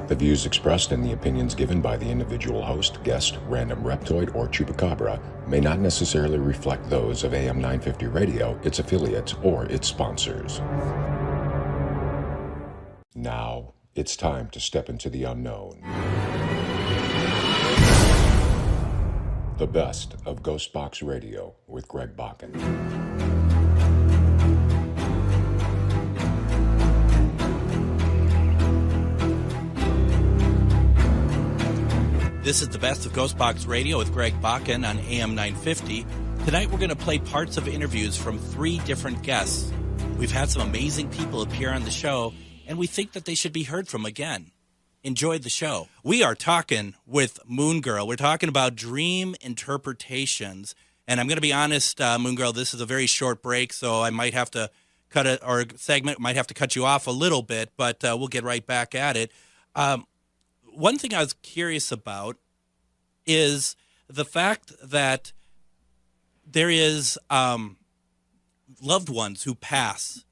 The views expressed and the opinions given by the individual host, guest, random reptoid, or chupacabra may not necessarily reflect those of AM 950 Radio, its affiliates, or its sponsors. Now, it's time to step into the unknown. The best of GhostBox Radio with Greg Bakun. This is the best of GhostBox Radio with Greg Bakun on AM 950. Tonight we're going to play parts of interviews from 3 different guests. We've had some amazing people appear on the show, and we think that they should be heard from again. Enjoy the show. We are talking with Moon Girl. We're talking about dream interpretations. And I'm going to be honest, Moon Girl, this is a very short break, so I might have to cut it, or segment might have to cut you off a little bit, but we'll get right back at it. One thing I was curious about is the fact that there is loved ones who pass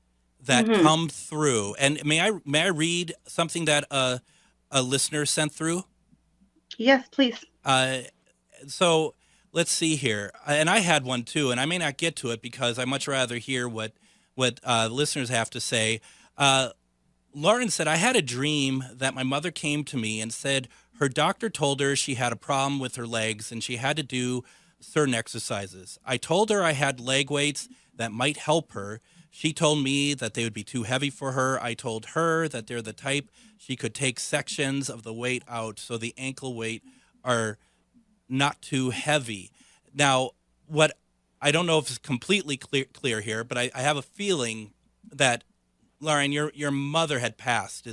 that come through. And may I read something that a listener sent through? Yes, please. So let's see here. And I had one too, and I may not get to it because I much rather hear what listeners have to say. Lauren said, I had a dream that my mother came to me and said her doctor told her she had a problem with her legs and she had to do certain exercises. I told her I had leg weights that might help her. She told me that they would be too heavy for her. I told her that they're the type she could take sections of the weight out so the ankle weight are not too heavy. Now, what I don't know if it's completely clear here, but I have a feeling that Lauren, your mother had passed.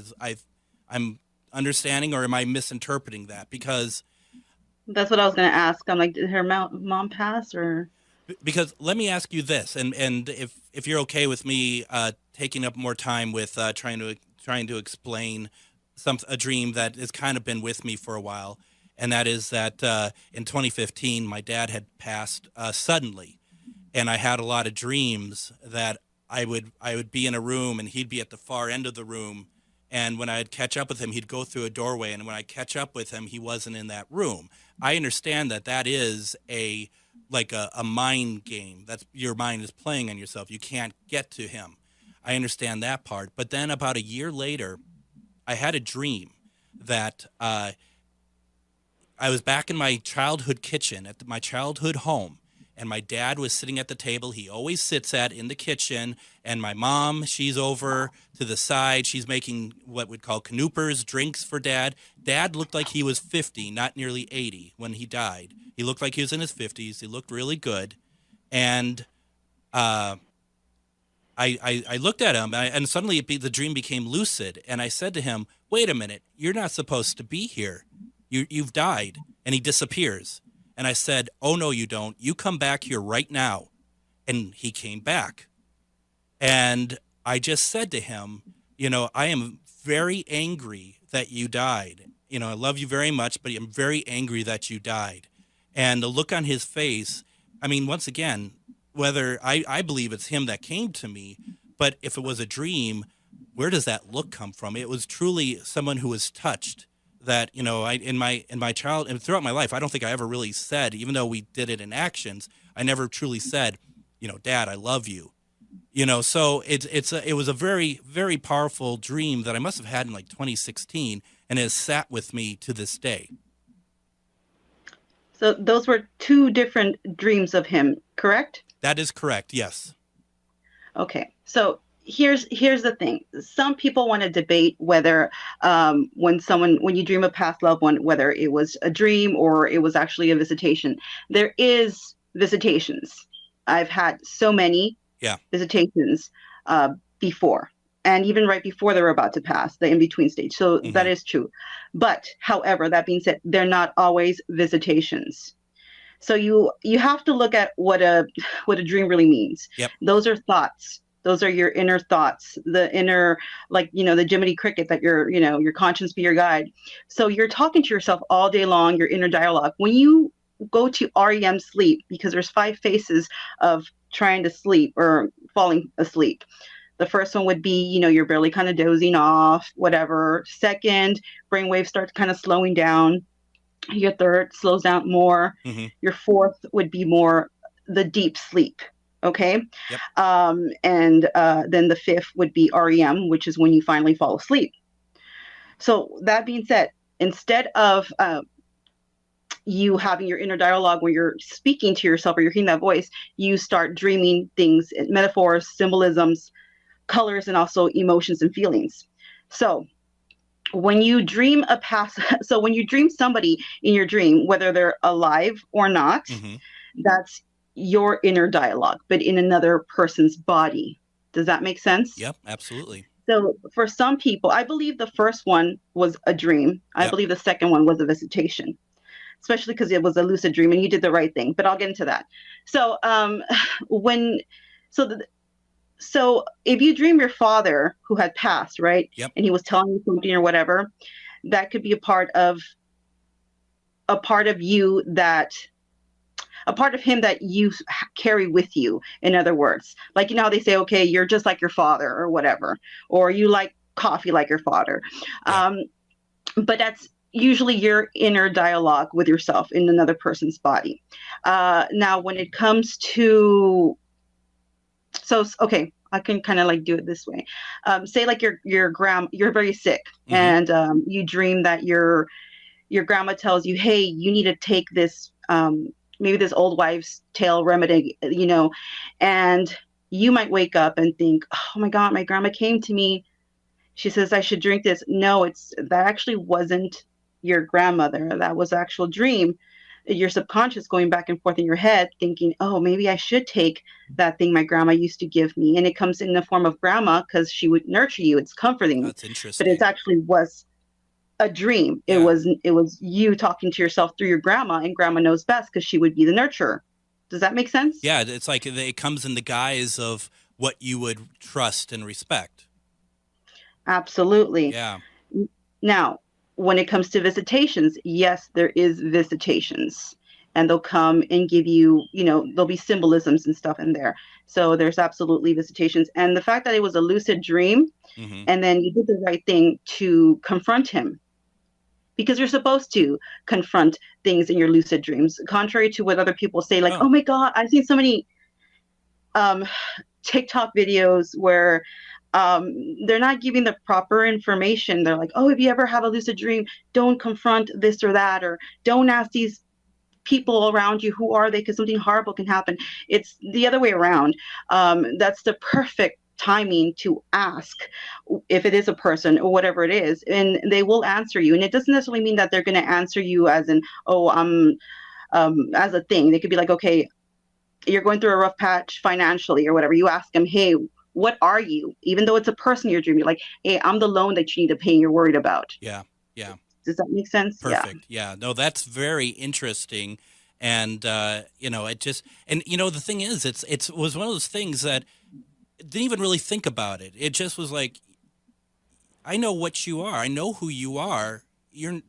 I'm understanding, or am I misinterpreting that? Because that's what I was going to ask. I'm like, did her mom pass, or? Because let me ask you this, and if you're okay with me taking up more time with trying to explain a dream that has kind of been with me for a while, and that is that in 2015 my dad had passed suddenly, and I had a lot of dreams that I would be in a room and he'd be at the far end of the room, and when I'd catch up with him, he'd go through a doorway, and when I catch up with him, he wasn't in that room. I understand that is a mind game. That's your mind is playing on yourself. You can't get to him. I understand that part. But then about a year later, I had a dream that I was back in my childhood kitchen at my childhood home, and my dad was sitting at the table he always sits at in the kitchen, and my mom, she's over to the side. She's making what we'd call canoopers, drinks for Dad. Dad looked like he was 50, not nearly 80 when he died. He looked like he was in his 50s. He looked really good. And I looked at him, and suddenly the dream became lucid. And I said to him, wait a minute, you're not supposed to be here. You've died. And he disappears. And I said, oh, no, you don't. You come back here right now. And he came back. And I just said to him, I am very angry that you died. I love you very much, but I'm very angry that you died. And the look on his face, once again, whether I believe it's him that came to me, but if it was a dream, where does that look come from? It was truly someone who was touched. That, in my child and throughout my life, I don't think I ever really said, even though we did it in actions, I never truly said, Dad, I love you. So it was a very, very powerful dream that I must have had in 2016, and it has sat with me to this day. So those were 2 different dreams of him, correct? That is correct, yes. Okay, so here's the thing. Some people want to debate whether when you dream a past loved one, whether it was a dream or it was actually a visitation. There is visitations. I've had so many visitations before, and even right before they were about to pass, the in-between stage. So that is true. But however, that being said, they're not always visitations. So you have to look at what a dream really means. Yep. Those are thoughts. Those are your inner thoughts, the inner, the Jiminy Cricket that your conscience be your guide. So you're talking to yourself all day long, your inner dialogue. When you go to REM sleep, because there's 5 phases of trying to sleep or falling asleep. The first one would be, you're barely kind of dozing off, whatever. Second, brainwaves start kind of slowing down. Your third slows down more. Mm-hmm. Your fourth would be more the deep sleep. Okay. Yep. And then the fifth would be REM, which is when you finally fall asleep. So that being said, instead of you having your inner dialogue where you're speaking to yourself or you're hearing that voice, you start dreaming things, metaphors, symbolisms, colors, and also emotions and feelings. So when you dream when you dream somebody in your dream, whether they're alive or not, mm-hmm. that's your inner dialogue, but in another person's body. Does that make sense? Yep, absolutely. So for some people, I believe the first one was a dream. I believe the second one was a visitation, especially because it was a lucid dream and you did the right thing, but I'll get into that. So so if you dream your father who had passed, right? Yep. And he was telling you something or whatever, that could be a part of you a part of him that you carry with you. In other words, like, how they say, okay, you're just like your father or whatever, or you like coffee like your father. Yeah. But that's usually your inner dialogue with yourself in another person's body. Now, when it comes to, okay, I can kind of like do it this way. Say like your grandma, you're very sick, mm-hmm. and you dream that your grandma tells you, hey, you need to take this, maybe this old wives' tale remedy, and you might wake up and think, oh my God, my grandma came to me. She says I should drink this. No, that actually wasn't your grandmother. That was an actual dream. Your subconscious going back and forth in your head thinking, oh, maybe I should take that thing my grandma used to give me. And it comes in the form of grandma because she would nurture you. It's comforting. That's interesting. But it actually was a dream. Yeah. It was you talking to yourself through your grandma, and grandma knows best because she would be the nurturer. Does that make sense? Yeah, it's like it comes in the guise of what you would trust and respect. Absolutely. Yeah. Now, when it comes to visitations, yes, there is visitations, and they'll come and give you, there'll be symbolisms and stuff in there. So there's absolutely visitations. And the fact that it was a lucid dream, mm-hmm. and then you did the right thing to confront him, because you're supposed to confront things in your lucid dreams, contrary to what other people say, like, oh my God, I've seen so many TikTok videos where they're not giving the proper information. They're like, oh, if you ever have a lucid dream, don't confront this or that, or don't ask these people around you, who are they, because something horrible can happen. It's the other way around. That's the perfect timing to ask if it is a person or whatever it is, and they will answer you. And it doesn't necessarily mean that they're going to answer you as in, as a thing. They could be like, okay, you're going through a rough patch financially or whatever. You ask them, hey, what are you? Even though it's a person you're dreaming, like, hey, I'm the loan that you need to pay and you're worried about. Yeah. Yeah. Does that make sense? Perfect. Yeah. No, that's very interesting. And, it just, and, the thing is, it was one of those things that didn't even really think about it. It just was like, I know what you are. I know who you are. You're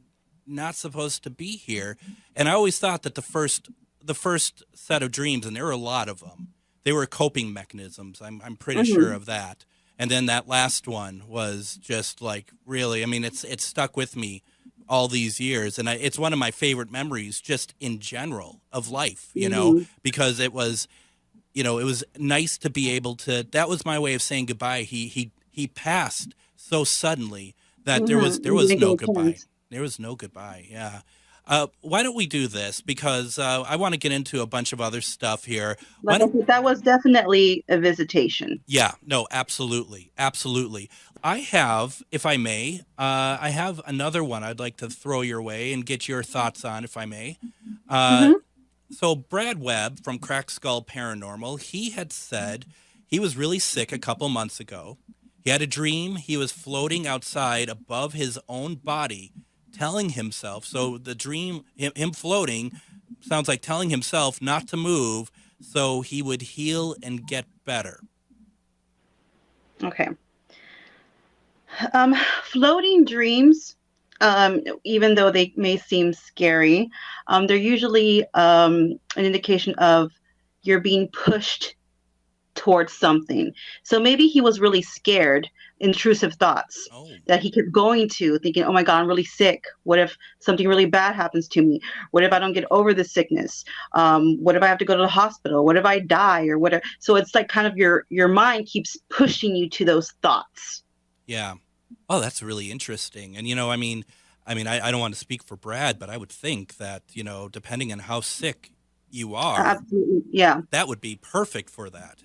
not supposed to be here. And I always thought that the first set of dreams, and there were a lot of them, they were coping mechanisms. I'm pretty mm-hmm. sure of that. And then that last one was just like, really, I mean, it's stuck with me all these years. And it's one of my favorite memories just in general of life, mm-hmm. because it was, it was nice to be able to, that was my way of saying goodbye. He passed so suddenly that mm-hmm. there was no goodbye. There was no goodbye. Yeah. Why don't we do this? Because I want to get into a bunch of other stuff here. That was definitely a visitation. Yeah, no, absolutely. Absolutely. I have, if I may, I have another one I'd like to throw your way and get your thoughts on, if I may. Mm-hmm. So Brad Webb from Crack Skull Paranormal, he had said he was really sick a couple months ago. He had a dream. He was floating outside above his own body, telling himself, so the dream, him floating, sounds like telling himself not to move so he would heal and get better. Okay. Floating dreams, even though they may seem scary, they're usually an indication of you're being pushed towards something. So maybe he was really scared, intrusive thoughts Oh, that he kept going to, thinking, oh my God, I'm really sick. What if something really bad happens to me? What if I don't get over this sickness? What if I have to go to the hospital? What if I die or whatever? So it's like kind of your mind keeps pushing you to those thoughts. yeah. Oh, that's really interesting. And I don't want to speak for Brad, but I would think that, depending on how sick you are, Absolutely. Yeah. that would be perfect for that.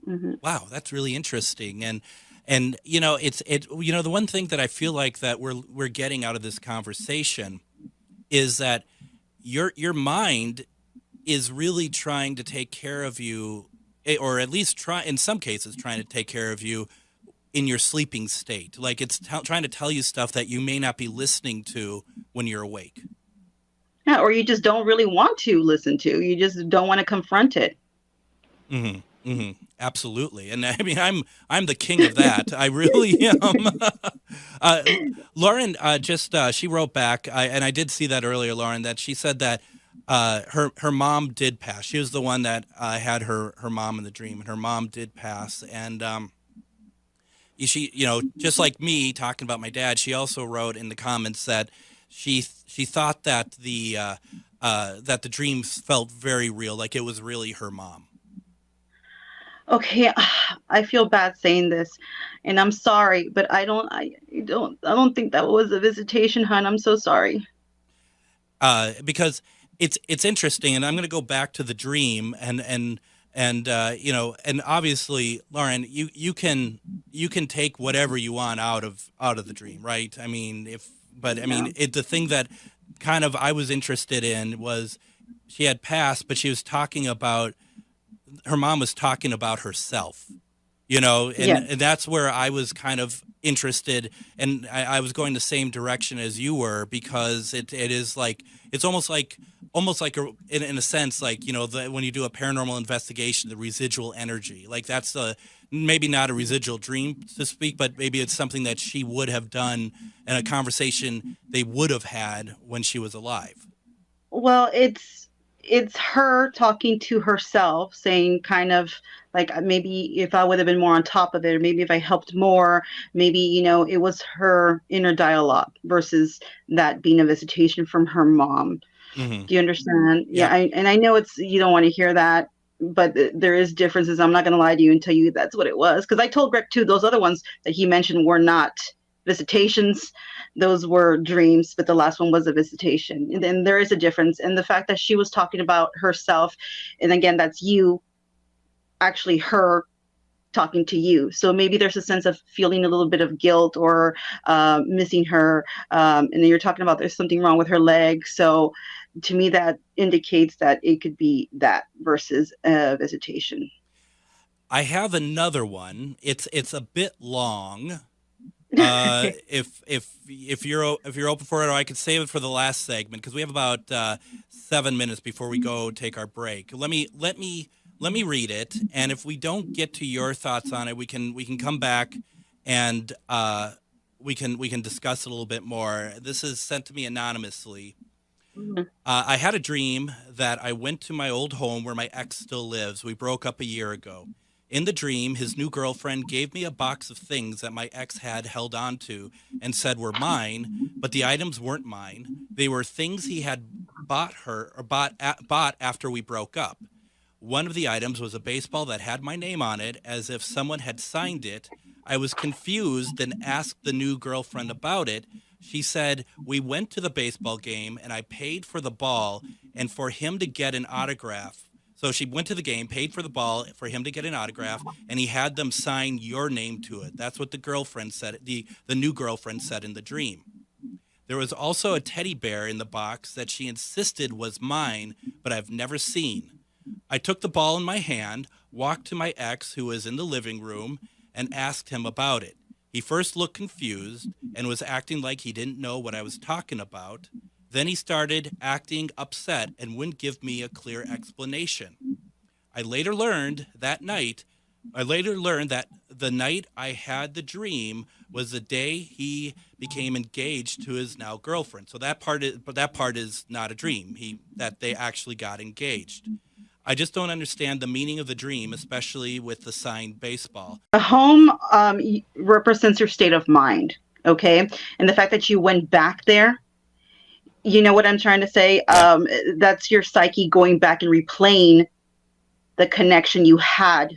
Hmm. Wow, that's really interesting. And the one thing that I feel like that we're getting out of this conversation is that your mind is really trying to take care of you, or at least try in some cases trying to take care of you in your sleeping state. Like it's trying to tell you stuff that you may not be listening to when you're awake. Yeah, or you just don't really want to listen to. You just don't want to confront it. Mm-hmm. Mm-hmm. Absolutely. And I mean, I'm the king of that. I really am. Lauren she wrote back, and I did see that earlier, Lauren, that she said that her mom did pass. She was the one that had her mom in the dream, and her mom did pass. And she, just like me talking about my dad, she also wrote in the comments that she thought that the dreams felt very real, like it was really her mom. Okay, I feel bad saying this, and I'm sorry, but I don't think that was a visitation, hon. I'm so sorry. Because it's interesting, and I'm going to go back to the dream, and obviously, Lauren, you can take whatever you want out of the dream, right? I mean, Yeah. the thing that kind of I was interested in was she had passed, but she was talking about her mom was talking about herself, and, Yeah. and that's where I was kind of interested, and I was going the same direction as you were, because it is like it's almost like in a sense, like when you do a paranormal investigation, the residual energy, like that's maybe not a residual dream to speak, but maybe it's something that she would have done in a conversation they would have had when she was alive. Well, it's her talking to herself, saying kind of like maybe if I would have been more on top of it, or maybe if I helped more, maybe it was her inner dialogue versus that being a visitation from her mom. Hmm. Do you understand? Yeah, Yep. and I know it's you don't want to hear that, but there is differences. I'm not going to lie to you and tell you that's what it was, because I told Greg too. Those other ones that he mentioned were not visitations; those were dreams. But the last one was a visitation, and then there is a difference. And the fact that she was talking about herself, and again, that's you, actually her talking to you. So maybe there's a sense of feeling a little bit of guilt or missing her. And then you're talking about there's something wrong with her leg. So to me, that indicates that it could be that versus visitation. I have another one. It's a bit long. If you're open for it, or I could save it for the last segment, because we have about 7 minutes before we go take our break. Let me read it, and if we don't get to your thoughts on it, we can come back and we can discuss it a little bit more. This is sent to me anonymously. Mhm. I had a dream that I went to my old home where my ex still lives. We broke up a year ago. In the dream, his new girlfriend gave me a box of things that my ex had held on to and said were mine, but the items weren't mine. They were things he had bought after we broke up. One of the items was a baseball that had my name on it, as if someone had signed it. I was confused and asked the new girlfriend about it. She said, "We went to the baseball game and I paid for the ball and for him to get an autograph." So she went to the game, paid for the ball for him to get an autograph, and he had them sign your name to it. That's what the girlfriend said, the new girlfriend said in the dream. There was also a teddy bear in the box that she insisted was mine, but I've never seen. I took the ball in my hand, walked to my ex, who was in the living room, and asked him about it. He first looked confused and was acting like he didn't know what I was talking about. Then he started acting upset and wouldn't give me a clear explanation. I later learned that night, I later learned that the night I had the dream was the day he became engaged to his now girlfriend. So that part is not a dream. That they actually got engaged. I just don't understand the meaning of the dream, especially with the sign baseball. A home represents your state of mind, okay? And the fact that you went back there, you know what I'm trying to say? Yeah. That's your psyche going back and replaying the connection you had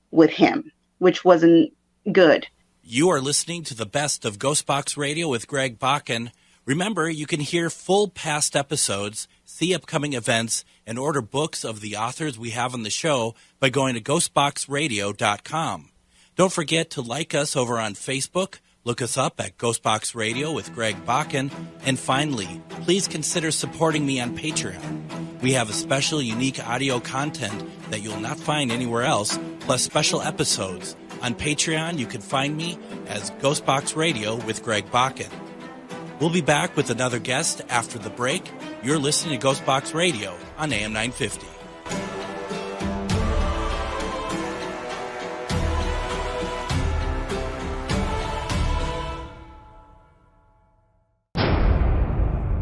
with him, which wasn't good. You are listening to the best of GhostBox Radio with Greg Bakun. Remember, you can hear full past episodes, see upcoming events, and order books of the authors we have on the show by going to ghostboxradio.com. Don't forget to like us over on Facebook, look us up at GhostBox Radio with Greg Bakun, and finally, please consider supporting me on Patreon. We have a special, unique audio content that you'll not find anywhere else, plus special episodes. On Patreon, you can find me as GhostBox Radio with Greg Bakun. We'll be back with another guest after the break. You're listening to GhostBox Radio on AM 950.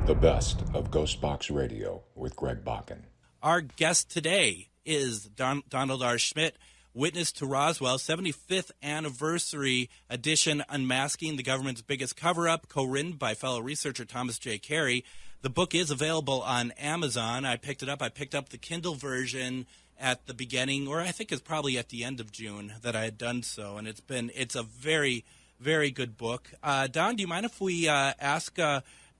The best of GhostBox Radio with Greg Bakun. Our guest today is Donald R. Schmitt, Witness to Roswell, 75th Anniversary Edition, Unmasking the Government's Biggest Cover-Up, co-written by fellow researcher Thomas J. Carey. The book is available on Amazon. I picked it up. I picked up the Kindle version at the beginning, or I think it's probably at the end of June that I had done so, and it's a very, very good book. Don, do you mind if we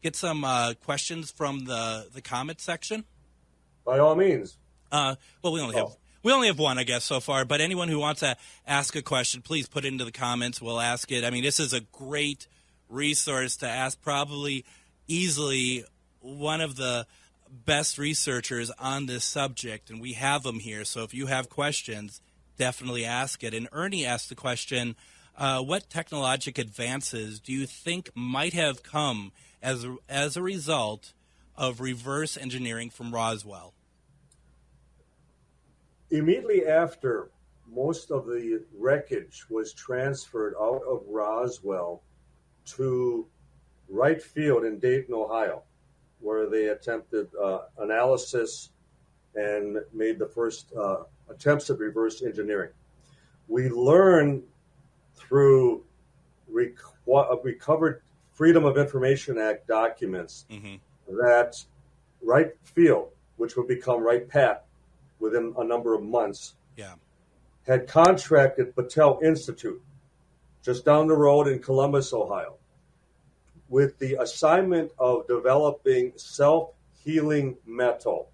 get some questions from the comment section? By all means. Well, we only have one, I guess, so far. But anyone who wants to ask a question, please put it into the comments. We'll ask it. I mean, this is a great resource to ask. Probably easily one of the best researchers on this subject, and we have them here. So if you have questions, definitely ask it. And Ernie asked the question, what technological advances do you think might have come as a result of reverse engineering from Roswell? Immediately after most of the wreckage was transferred out of Roswell to Wright Field in Dayton, Ohio, where they attempted analysis and made the first attempts at reverse engineering. We learned through recovered Freedom of Information Act documents that Wright Field, which would become Wright Pat within a number of months, had contracted Battelle Institute just down the road in Columbus, Ohio, with the assignment of developing self-healing metal.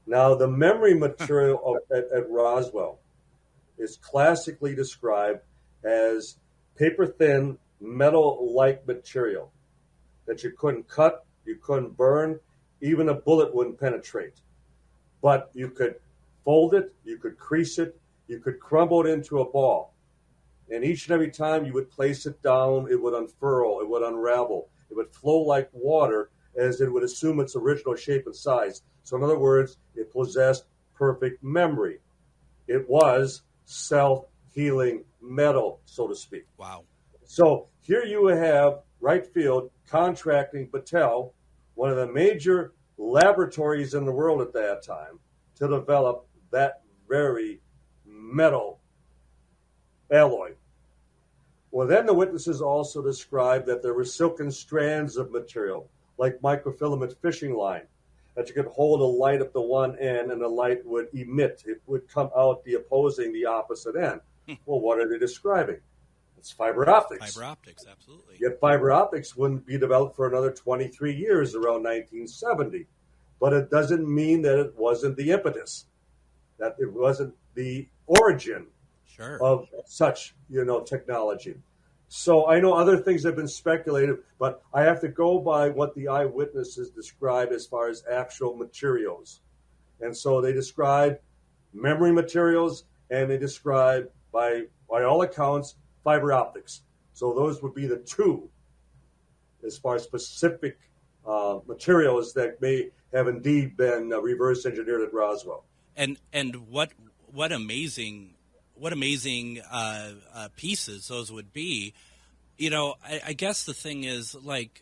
Now, the memory material at Roswell is classically described as paper-thin, metal-like material that you couldn't cut, you couldn't burn, even a bullet wouldn't penetrate. But you could fold it, you could crease it, you could crumble it into a ball. And each and every time you would place it down, it would unfurl, it would unravel, it would flow like water as it would assume its original shape and size. So in other words, it possessed perfect memory. It was self-healing metal, so to speak. Wow. So here you have Wright Field contracting Battelle, one of the major laboratories in the world at that time, to develop that very metal alloy. Well, then the witnesses also described that there were silken strands of material, like microfilament fishing line, that you could hold a light at the one end and the light would emit. It would come out the opposite end. Well, what are they describing? It's fiber optics. Fiber optics, absolutely. Yet fiber optics wouldn't be developed for another 23 years, around 1970. But it doesn't mean that it wasn't the impetus, that it wasn't the origin of such, technology. So I know other things have been speculated, but I have to go by what the eyewitnesses describe as far as actual materials. And so they describe memory materials, and they describe, by all accounts, fiber optics. So those would be the two as far as specific materials that may have indeed been reverse engineered at Roswell. And what amazing pieces those would be. I guess the thing is, like,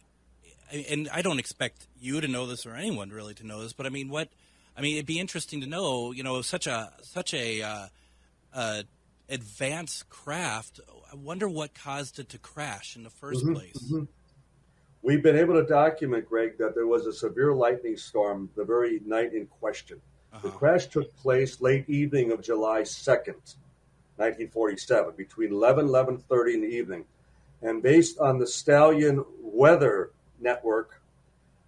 and I don't expect you to know this or anyone really to know this, but I mean, what I mean, it'd be interesting to know, such a advanced craft. I wonder what caused it to crash in the first place. Mm-hmm. We've been able to document, Greg, that there was a severe lightning storm the very night in question. The crash took place late evening of July 2nd, 1947, between 11:30 in the evening. And based on the Stallion Weather Network,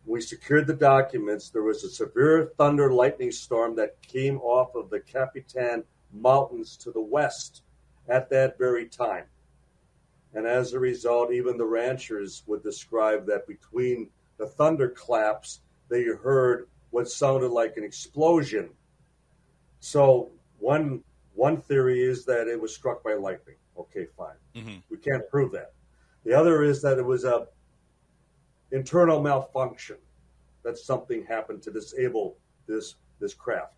we secured the documents. There was a severe thunder lightning storm that came off of the Capitan Mountains to the west at that very time. And as a result, even the ranchers would describe that between the thunderclaps, they heard what sounded like an explosion. So one theory is that it was struck by lightning. Okay, fine. Mm-hmm. We can't prove that. The other is that it was a internal malfunction, that something happened to disable this craft.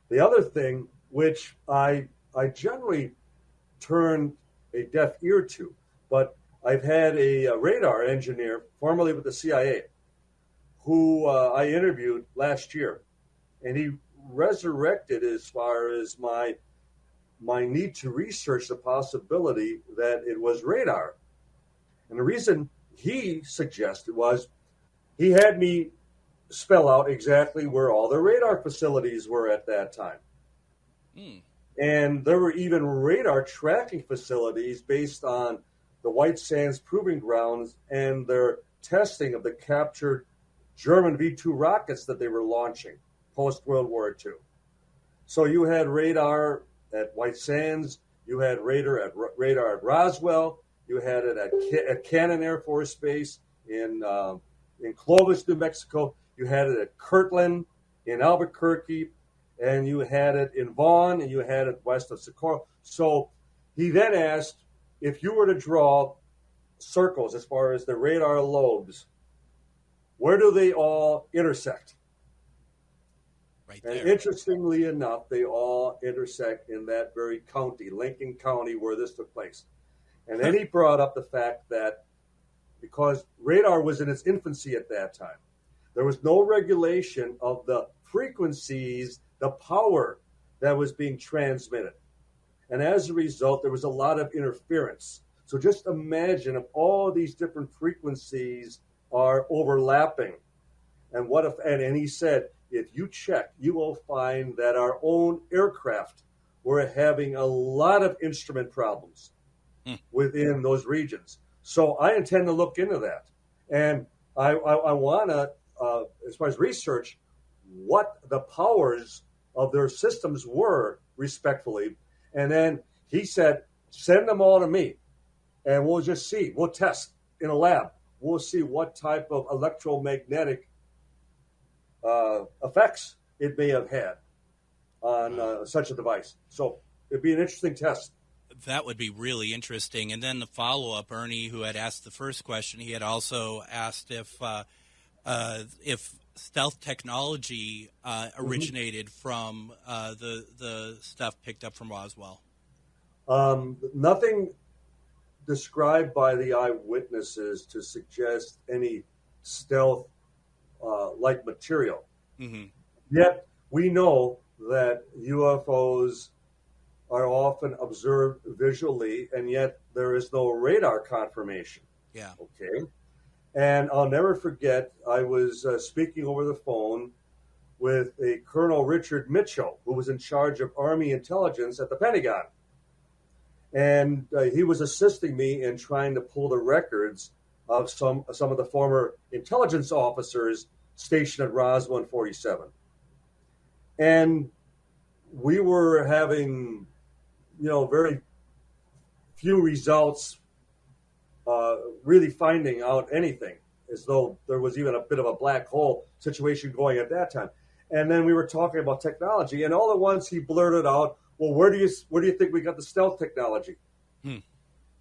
The other thing, which I generally turn a deaf ear to, but I've had a radar engineer, formerly with the CIA, who I interviewed last year, and he resurrected as far as my need to research the possibility that it was radar. And the reason he suggested was he had me spell out exactly where all the radar facilities were at that time. Mm. And there were even radar tracking facilities based on the White Sands Proving Grounds and their testing of the captured German V-2 rockets that they were launching post-World War II. So you had radar at White Sands, you had radar at Roswell, you had it at Cannon Air Force Base in Clovis, New Mexico, you had it at Kirtland in Albuquerque, and you had it in Vaughn, and you had it west of Socorro. So he then asked, if you were to draw circles as far as the radar lobes, where do they all intersect? Right there. And interestingly enough, they all intersect in that very county, Lincoln County, where this took place. And then he brought up the fact that because radar was in its infancy at that time, there was no regulation of the frequencies, the power that was being transmitted. And as a result, there was a lot of interference. So just imagine if all these different frequencies are overlapping. And what if, and he said, if you check, you will find that our own aircraft were having a lot of instrument problems within those regions. So I intend to look into that. And I want to, as far as research, what the powers of their systems were, respectfully. And then he said, send them all to me, and we'll just see. We'll test in a lab. We'll see what type of electromagnetic effects it may have had on such a device. So it'd be an interesting test. That would be really interesting. And then the follow-up, Ernie, who had asked the first question, he had also asked if stealth technology originated from the stuff picked up from Roswell. Nothing described by the eyewitnesses to suggest any stealth like material. Mm-hmm. Yet we know that UFOs are often observed visually, and yet there is no radar confirmation. Yeah. Okay. And I'll never forget, I was speaking over the phone with a Colonel Richard Mitchell, who was in charge of Army intelligence at the Pentagon. And he was assisting me in trying to pull the records of some of the former intelligence officers stationed at Roswell in 47. And we were having, very few results really finding out anything, as though there was even a bit of a black hole situation going at that time. And then we were talking about technology, and all at once he blurted out, well, where do you think we got the stealth technology?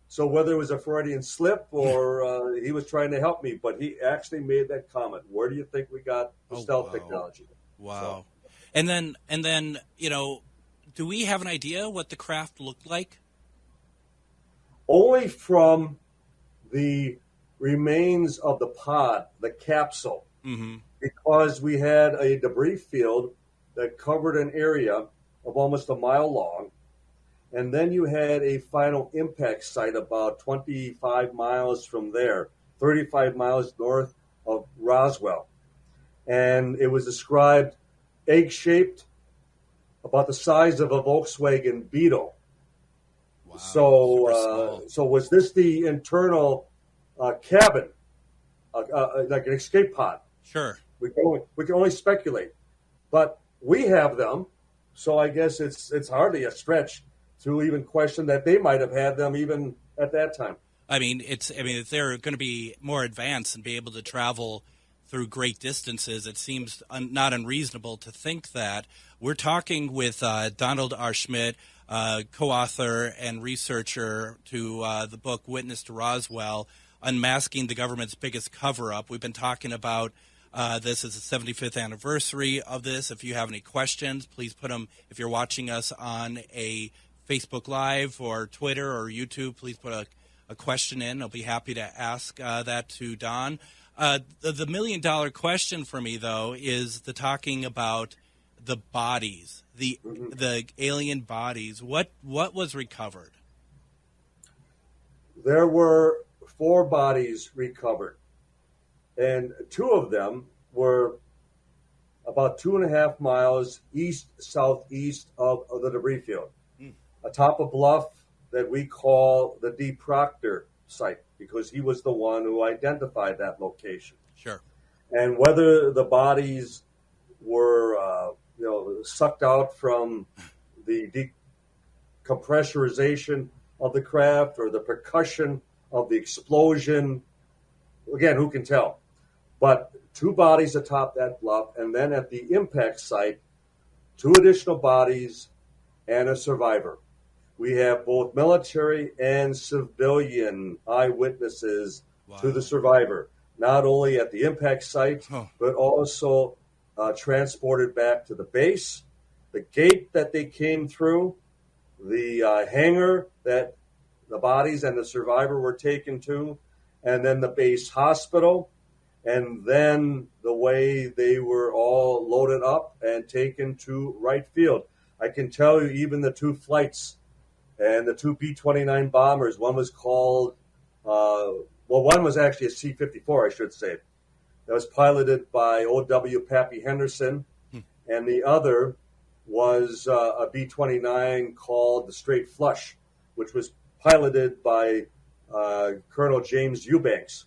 So whether it was a Freudian slip or he was trying to help me, but he actually made that comment. Where do you think we got the stealth technology? Wow. So, and then, do we have an idea what the craft looked like? Only from the remains of the pod, the capsule, because we had a debris field that covered an area of almost a mile long. And then you had a final impact site about 25 miles from there, 35 miles north of Roswell. And it was described egg-shaped, about the size of a Volkswagen Beetle. Wow, so was this the internal cabin, like an escape pod? Sure. We can only speculate, but we have them, so I guess it's hardly a stretch to even question that they might have had them even at that time. I mean, if they're going to be more advanced and be able to travel through great distances, it seems not unreasonable to think that. We're talking with Donald R. Schmitt, co-author and researcher to the book Witness to Roswell, Unmasking the Government's Biggest Cover-Up. We've been talking about this is the 75th anniversary of this. If you have any questions, please put them. If you're watching us on a Facebook Live or Twitter or YouTube, please put a question in. I'll be happy to ask that to Don. The million-dollar question for me, though, is the talking about the bodies, the alien bodies. What was recovered? There were 4 bodies recovered, and 2 of them were about 2.5 miles east-southeast of the debris field, atop a bluff that we call the D. Proctor site, because he was the one who identified that location. Sure. And whether the bodies were sucked out from the decompressurization of the craft or the percussion of the explosion, again, who can tell? But 2 bodies atop that bluff, and then at the impact site, 2 additional bodies and a survivor. We have both military and civilian eyewitnesses to the survivor, not only at the impact site, but also transported back to the base, the gate that they came through, the hangar that the bodies and the survivor were taken to, and then the base hospital, and then the way they were all loaded up and taken to Wright Field. I can tell you even the 2 flights and the 2 B-29 bombers, one was called, one was actually a C-54, I should say. That was piloted by O.W. Pappy Henderson, and the other was a B-29 called the Straight Flush, which was piloted by Colonel James Eubanks.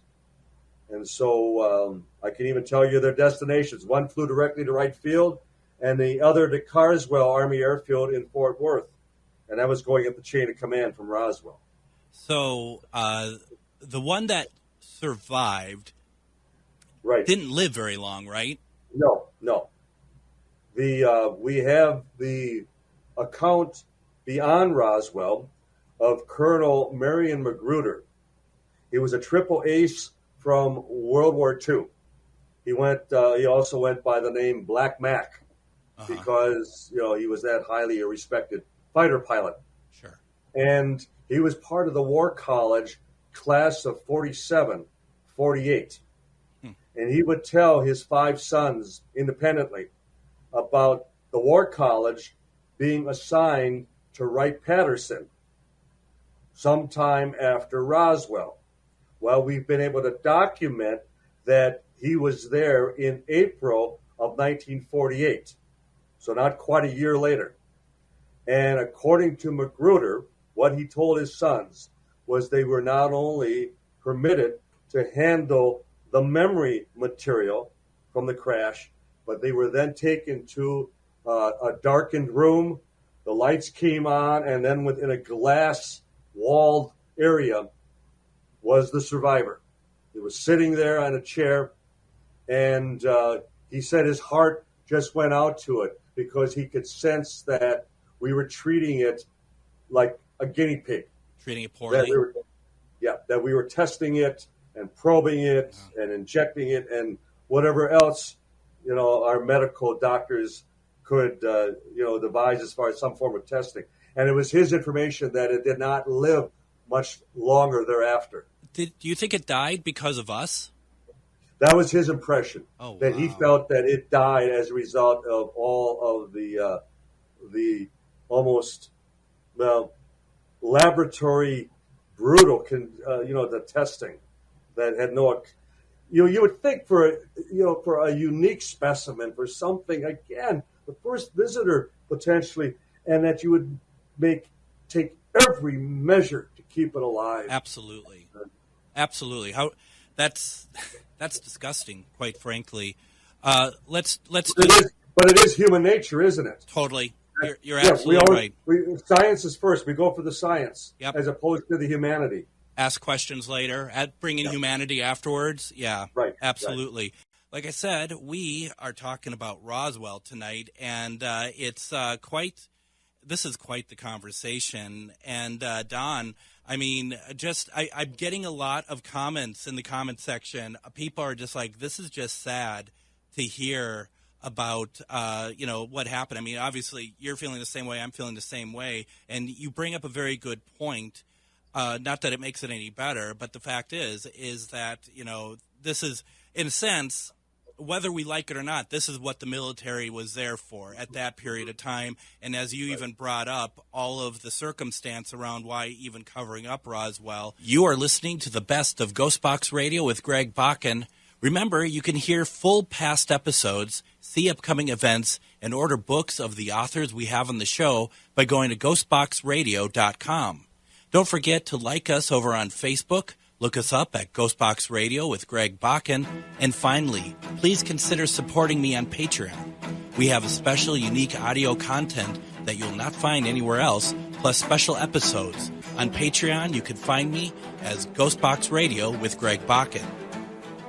And so I can even tell you their destinations. One flew directly to Wright Field, and the other to Carswell Army Airfield in Fort Worth. And that was going up the chain of command from Roswell. So the one that survived didn't live very long, right? No. We have the account beyond Roswell of Colonel Marion Magruder. He was a triple ace from World War II. He also went by the name Black Mac because he was that highly respected fighter pilot. Sure. And he was part of the War College class of 47, 48. And he would tell his 5 sons independently about the War College being assigned to Wright-Patterson sometime after Roswell. Well, we've been able to document that he was there in April of 1948, so not quite a year later. And according to Magruder, what he told his sons was they were not only permitted to handle the memory material from the crash, but they were then taken to a darkened room. The lights came on, and then within a glass-walled area was the survivor. He was sitting there on a chair, and he said his heart just went out to it because he could sense that we were treating it like a guinea pig. Treating it poorly? That we were testing it and probing it and injecting it and whatever else, our medical doctors could, devise as far as some form of testing. And it was his information that it did not live much longer thereafter. Do you think it died because of us? That was his impression. Oh, that wow. he felt that it died as a result of all of the almost laboratory brutal, the testing that had no. You would think for a unique specimen, for something, again, the first visitor potentially, and that you would take every measure to keep it alive. Absolutely. How that's disgusting, quite frankly. Let's but it is human nature, isn't it? Totally. You're absolutely right. Science is first. We go for the science, yep, as opposed to the humanity. Ask questions later, bring in humanity afterwards. Yeah, right. Absolutely. Right. Like I said, we are talking about Roswell tonight, and this is quite the conversation. And Don, I mean, I'm getting a lot of comments in the comment section. People are just like, this is just sad to hear about, what happened. I mean, obviously you're feeling the same way. I'm feeling the same way. And you bring up a very good point. Not that it makes it any better, but the fact is that, this is, in a sense, whether we like it or not, this is what the military was there for at that period of time. And as you even brought up, all of the circumstance around why even covering up Roswell. You are listening to the best of GhostBox Radio with Greg Bakun. Remember, you can hear full past episodes, see upcoming events, and order books of the authors we have on the show by going to ghostboxradio.com. Don't forget to like us over on Facebook. Look us up at GhostBox Radio with Greg Bakun. And finally, please consider supporting me on Patreon. We have a special, unique audio content that you'll not find anywhere else, plus special episodes. On Patreon, you can find me as GhostBox Radio with Greg Bakun.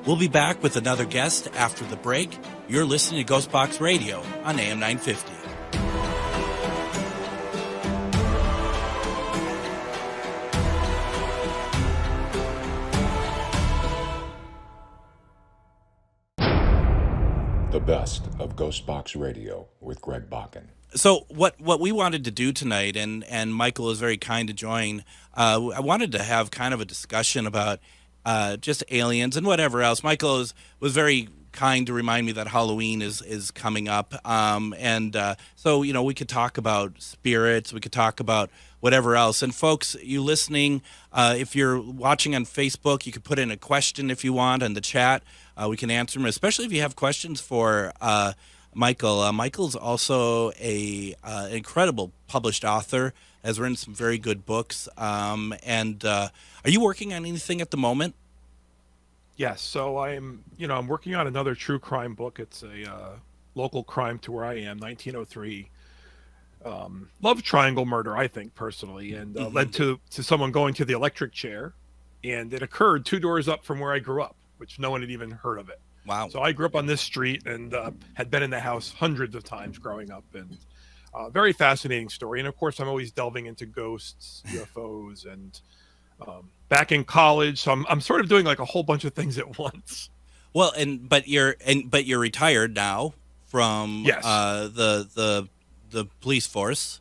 We'll be back with another guest after the break. You're listening to GhostBox Radio on AM 950. The best of GhostBox Radio with Greg Bakun. So what we wanted to do tonight, and Michael is very kind to join, I wanted to have kind of a discussion about just aliens and whatever else. Michael was very kind to remind me that Halloween is coming up, so we could talk about spirits, we could talk about whatever else. And folks, you listening, if you're watching on Facebook, you could put in a question if you want in the chat. We can answer them, especially if you have questions for Michael. Michael's also an incredible published author, has written some very good books. Are you working on anything at the moment? Yes. So I'm working on another true crime book. It's a local crime to where I am, 1903. Love triangle murder, I think, personally, and led to someone going to the electric chair. And it occurred 2 doors up from where I grew up, which no one had even heard of it. Wow. So I grew up on this street and had been in the house hundreds of times growing up, and very fascinating story. And of course, I'm always delving into ghosts, UFOs, and back in college. So I'm sort of doing like a whole bunch of things at once. Well, but you're retired now from yes. The police force.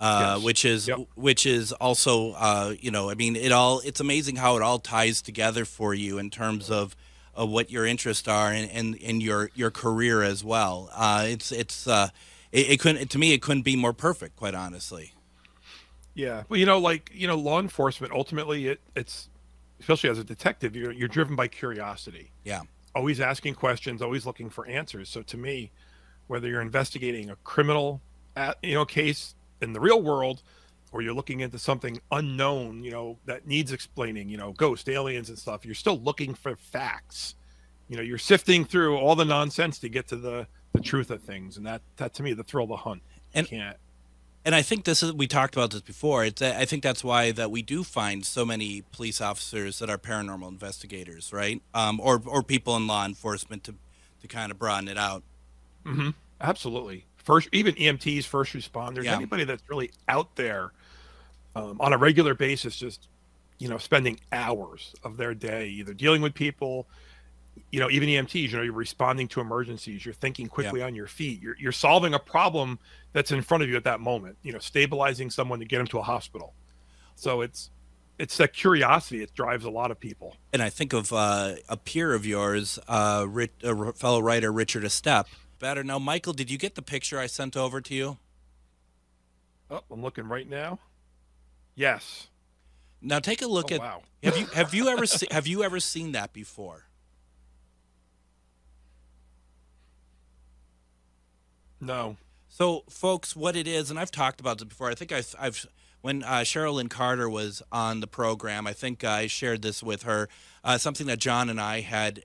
Yes. Which is also it's amazing how it all ties together for you in terms of what your interests are and your career as well. It couldn't be more perfect, quite honestly. Yeah, well, law enforcement ultimately it's especially as a detective, you're driven by curiosity. Yeah, always asking questions, always looking for answers. So to me, whether you're investigating a criminal case in the real world, or you're looking into something unknown, that needs explaining, ghosts, aliens and stuff, you're still looking for facts. You're sifting through all the nonsense to get to the truth of things. And that to me, the thrill of the hunt. And I think we talked about this before. I think that's why that we do find so many police officers that are paranormal investigators, right? Or people in law enforcement to kind of broaden it out. Mm-hmm. Absolutely. Even EMTs, first responders, anybody that's really out there on a regular basis, just, spending hours of their day either dealing with people, even EMTs, you're responding to emergencies, you're thinking quickly on your feet, you're solving a problem that's in front of you at that moment, stabilizing someone to get them to a hospital. So it's it's that curiosity. It drives a lot of people. And I think of a peer of yours, a fellow writer, Richard Estep. Better now, Michael, did you get the picture I sent over to you? Oh, I'm looking right now. Yes. Now take a look at. Wow. Have you ever seen that before? No. So, folks, what it is, and I've talked about this before. I think I've when Sherilyn Carter was on the program, I think I shared this with her. Something that John and I had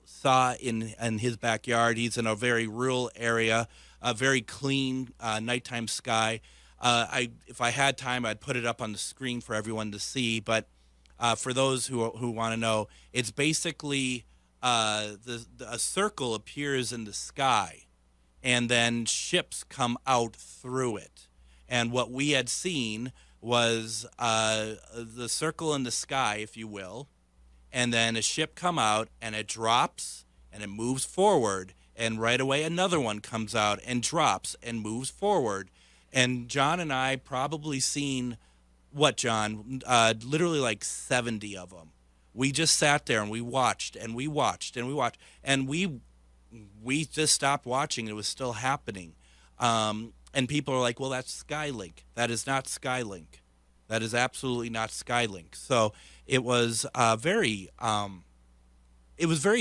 saw in his backyard. He's in a very rural area, a very clean nighttime sky. If I had time, I'd put it up on the screen for everyone to see. But for those who want to know, it's basically a circle appears in the sky, and then ships come out through it. And what we had seen was the circle in the sky, if you will, and then a ship come out, and it drops, and it moves forward, and right away another one comes out and drops and moves forward. And John and I probably seen, what, John? Literally like 70 of them. We just sat there and we watched and we watched and we watched, and we just stopped watching. It was still happening. And people are like, well, that's Skylink. That is not Skylink. That is absolutely not Skylink. So it was very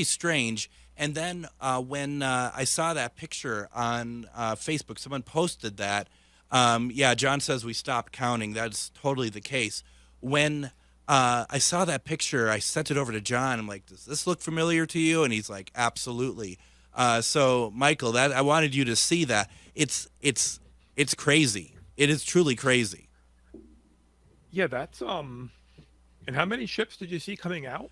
strange. And then when I saw that picture on Facebook, someone posted that. Yeah, John says we stopped counting. That's totally the case. When I saw that picture, I sent it over to John. I'm like, does this look familiar to you? And he's like, absolutely. So, Michael, that I wanted you to see that. It's crazy. It is truly crazy. Yeah, that's And how many ships did you see coming out?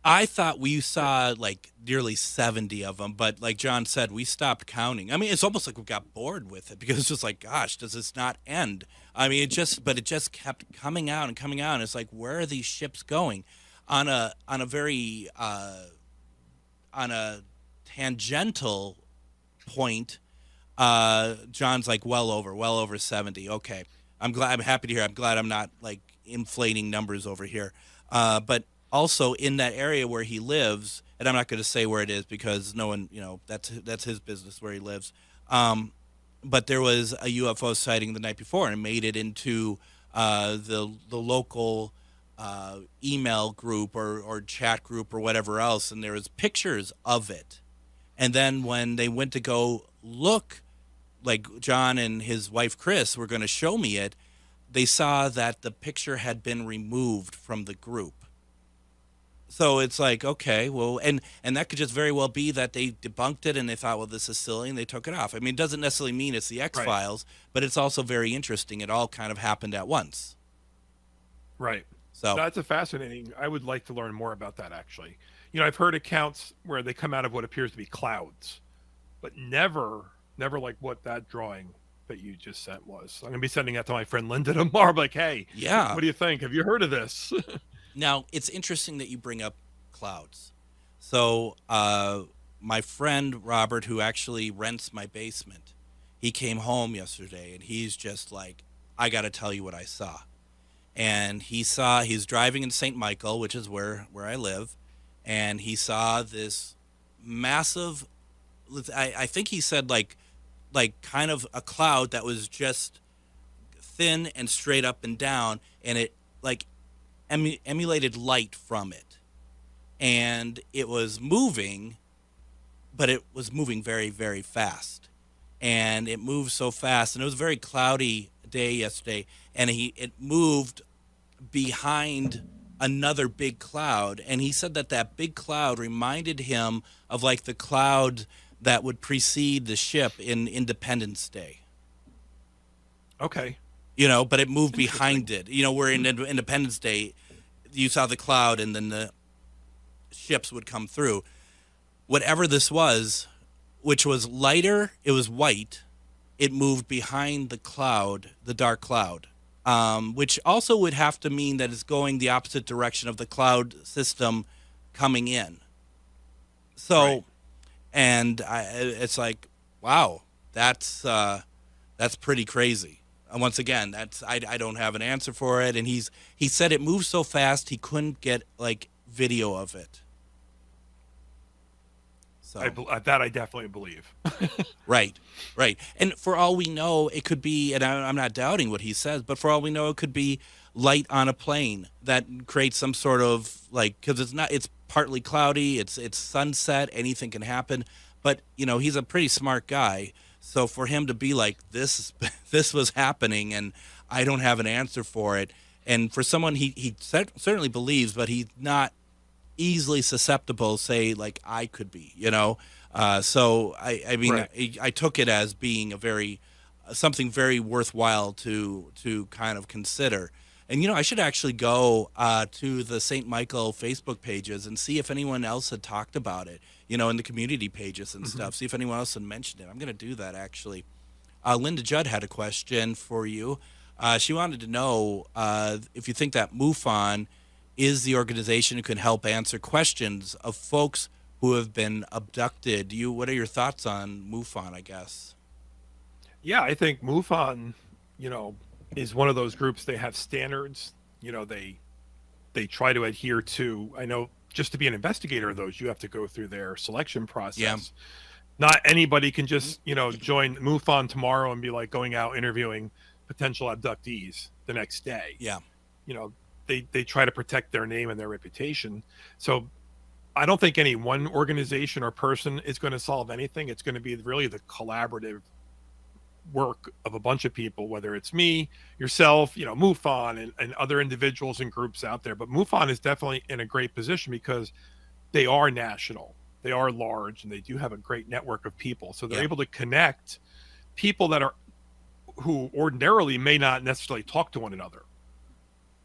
I thought we saw like nearly 70 of them, but like John said, we stopped counting. I mean, it's almost like we got bored with it because it's just like, gosh, does this not end? I mean, it just kept coming out and coming out. And it's like, where are these ships going? On a very on a tangential point, John's like well over 70. Okay, I'm happy to hear. I'm glad I'm not like inflating numbers over here, but. Also, in that area where he lives, and I'm not going to say where it is because no one, that's his business where he lives. But there was a UFO sighting the night before, and it made it into the local email group or chat group or whatever else, and there was pictures of it. And then when they went to go look, like John and his wife Chris were going to show me it, they saw that the picture had been removed from the group. So it's like, okay, well, and that could just very well be that they debunked it and they thought, well, this is silly, and they took it off. I mean, it doesn't necessarily mean it's the X-Files, but it's also very interesting. It all kind of happened at once. Right. So that's a fascinating. I would like to learn more about that, actually. I've heard accounts where they come out of what appears to be clouds, but never like what that drawing that you just sent was. I'm going to be sending that to my friend Linda tomorrow. I'm like, hey, yeah, what do you think? Have you heard of this? Now, it's interesting that you bring up clouds. So my friend Robert, who actually rents my basement, he came home yesterday, and he's just like, I got to tell you what I saw. And he's driving in St. Michael, which is where I live, and he saw this massive, I think he said like kind of a cloud that was just thin and straight up and down, and it like emulated light from it, and it was moving, but it was moving very, very fast, and it moved so fast, and it was a very cloudy day yesterday, and it moved behind another big cloud, and he said that big cloud reminded him of like the cloud that would precede the ship in Independence Day. Okay. But it moved behind it. Where in Independence Day, you saw the cloud and then the ships would come through. Whatever this was, which was lighter, it was white, it moved behind the cloud, the dark cloud, which also would have to mean that it's going the opposite direction of the cloud system coming in. So, right. And it's like, wow, that's pretty crazy. once again, that's I don't have an answer for it. And he said it moved so fast he couldn't get like video of it. So that I definitely believe. Right. And for all we know, it could be, and I'm not doubting what he says, but for all we know, it could be light on a plane that creates some sort of like, because it's partly cloudy, it's sunset, anything can happen. But he's a pretty smart guy, so for him to be like this was happening, and I don't have an answer for it, and for someone he certainly believes, but he's not easily susceptible, say like I could be, so I mean, right. I took it as being something very worthwhile to kind of consider. And I should actually go to the St. Michael Facebook pages and see if anyone else had talked about it, in the community pages and stuff. See if anyone else had mentioned it. I'm going to do that actually. Linda Judd had a question for you. She wanted to know if you think that MUFON is the organization who can help answer questions of folks who have been abducted. What are your thoughts on MUFON, I guess? Yeah, I think MUFON, is one of those groups. They have standards, they try to adhere to. I know just to be an investigator of those, you have to go through their selection process. Yeah. Not anybody can just, join MUFON tomorrow and be like going out interviewing potential abductees the next day. Yeah. They try to protect their name and their reputation. So I don't think any one organization or person is going to solve anything. It's going to be really the collaborative work of a bunch of people, whether it's me, yourself, MUFON and other individuals and groups out there. But MUFON is definitely in a great position because they are national, they are large, and they do have a great network of people. So they're able to connect people who ordinarily may not necessarily talk to one another.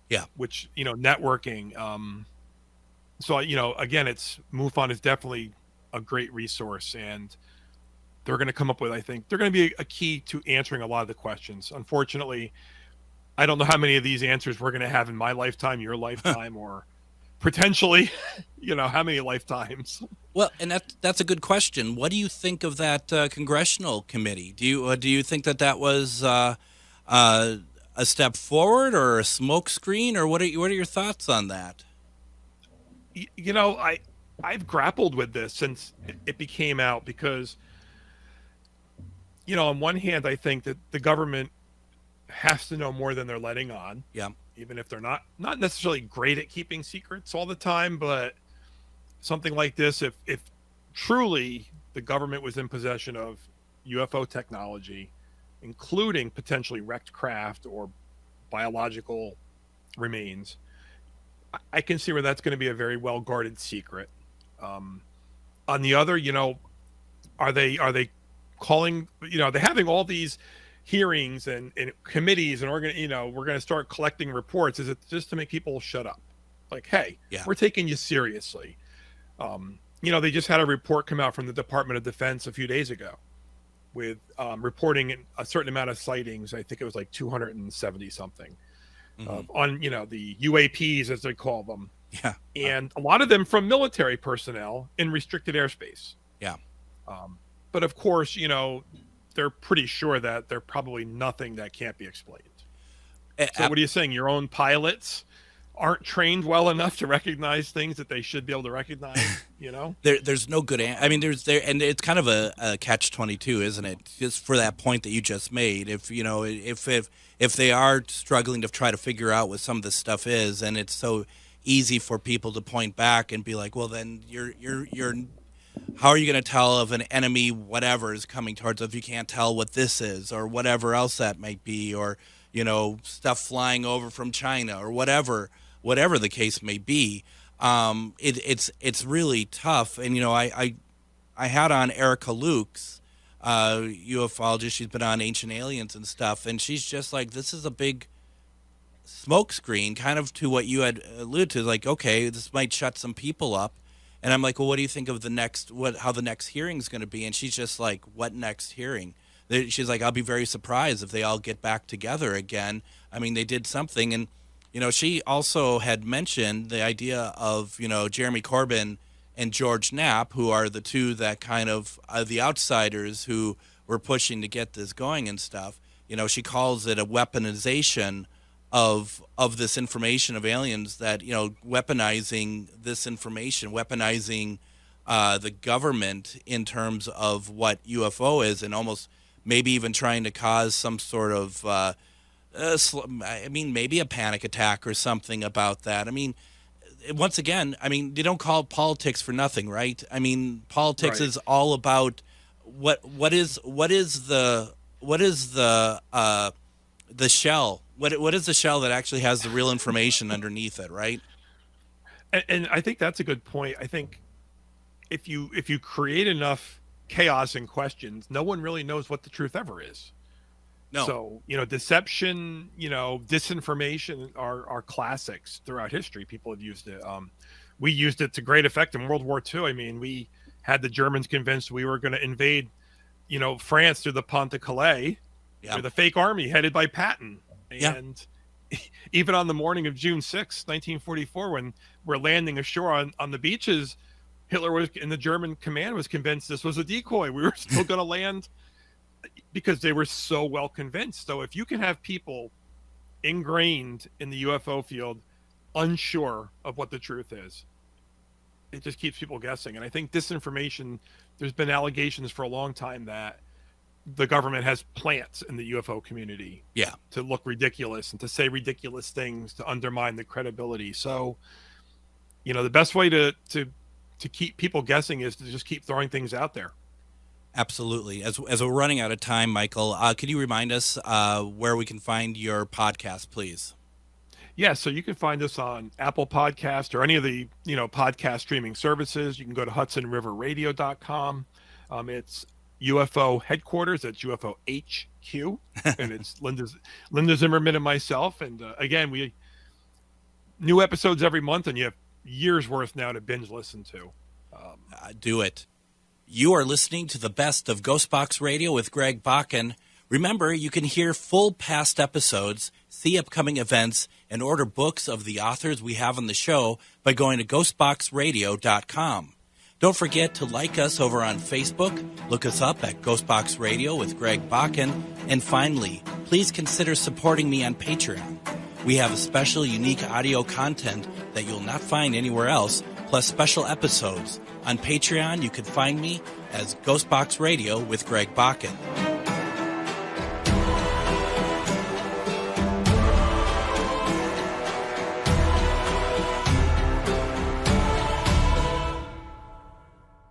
Yeah. Which, networking. So, again, MUFON is definitely a great resource, and they're going to come up with, I think, they're going to be a key to answering a lot of the questions. Unfortunately, I don't know how many of these answers we're going to have in my lifetime, your lifetime, or potentially, how many lifetimes. Well, and that's a good question. What do you think of that congressional committee? Do you think that was a step forward or a smokescreen, or what are your thoughts on that? I've grappled with this since it became out because, on one hand, I think that the government has to know more than they're letting on. Yeah. Even if they're not necessarily great at keeping secrets all the time, but something like this, if truly the government was in possession of UFO technology, including potentially wrecked craft or biological remains, I can see where that's going to be a very well guarded secret. On the other, are they calling? They're having all these hearings and committees and we're going to start collecting reports. Is it just to make people shut up? Like, hey, we're taking you seriously. They just had a report come out from the Department of Defense a few days ago with reporting a certain amount of sightings. I think it was like 270 something on, the UAPs, as they call them. Yeah. And a lot of them from military personnel in restricted airspace. Yeah. But of course, they're pretty sure that they're probably nothing that can't be explained. So what are you saying? Your own pilots aren't trained well enough to recognize things that they should be able to recognize, There's no good I mean, and it's kind of a catch-22, isn't it? Just for that point that you just made. If they are struggling to try to figure out what some of this stuff is, and it's so easy for people to point back and be like, well, then you're how are you going to tell if an enemy whatever is coming towards us if you can't tell what this is or whatever else that might be, or stuff flying over from China or whatever the case may be. It's really tough. And I had on Erica Lukes, ufologist. She's been on Ancient Aliens and stuff, and she's just like, this is a big smokescreen, kind of to what you had alluded to. Like, okay, this might shut some people up. And I'm like, well, what do you think of how the next hearing is going to be? And she's just like, what next hearing? She's like, I'll be very surprised if they all get back together again. I mean, they did something. And, she also had mentioned the idea of, Jeremy Corbyn and George Knapp, who are the two that kind of are the outsiders who were pushing to get this going and stuff. She calls it a weaponization of this information of aliens, that, weaponizing this information, weaponizing the government in terms of what UFO is, and almost maybe even trying to cause some sort of, maybe a panic attack or something about that. Once again, they don't call it politics for nothing, right? Politics is all about what is the shell. What is the shell that actually has the real information underneath it, right? And I think that's a good point. I think if you create enough chaos and questions, no one really knows what the truth ever is. No. So, deception, disinformation are classics throughout history. People have used it. We used it to great effect in World War II. We had the Germans convinced we were going to invade, France through the Pont de Calais with a fake army headed by Patton. And even on the morning of June 6, 1944, when we're landing ashore on the beaches, Hitler and the German command was convinced this was a decoy. We were still going to land because they were so well convinced. So if you can have people ingrained in the UFO field unsure of what the truth is, it just keeps people guessing. And I think disinformation, there's been allegations for a long time that the government has plants in the UFO community to look ridiculous and to say ridiculous things to undermine the credibility. So, the best way to keep people guessing is to just keep throwing things out there. Absolutely. As we're running out of time, Michael, could you remind us where we can find your podcast, please? Yeah, so you can find us on Apple Podcast or any of the podcast streaming services. You can go to HudsonRiverRadio.com. It's UFO headquarters. That's UFO HQ, and it's Linda Zimmerman and myself. And again, we new episodes every month, and you have years worth now to binge listen to. Do it. You are listening to the best of GhostBox Radio with Greg Bakun. Remember, you can hear full past episodes, see upcoming events, and order books of the authors we have on the show by going to GhostBoxRadio.com. Don't forget to like us over on Facebook, look us up at GhostBox Radio with Greg Bakun, and finally, please consider supporting me on Patreon. We have a special, unique audio content that you'll not find anywhere else, plus special episodes. On Patreon, you can find me as GhostBox Radio with Greg Bakun.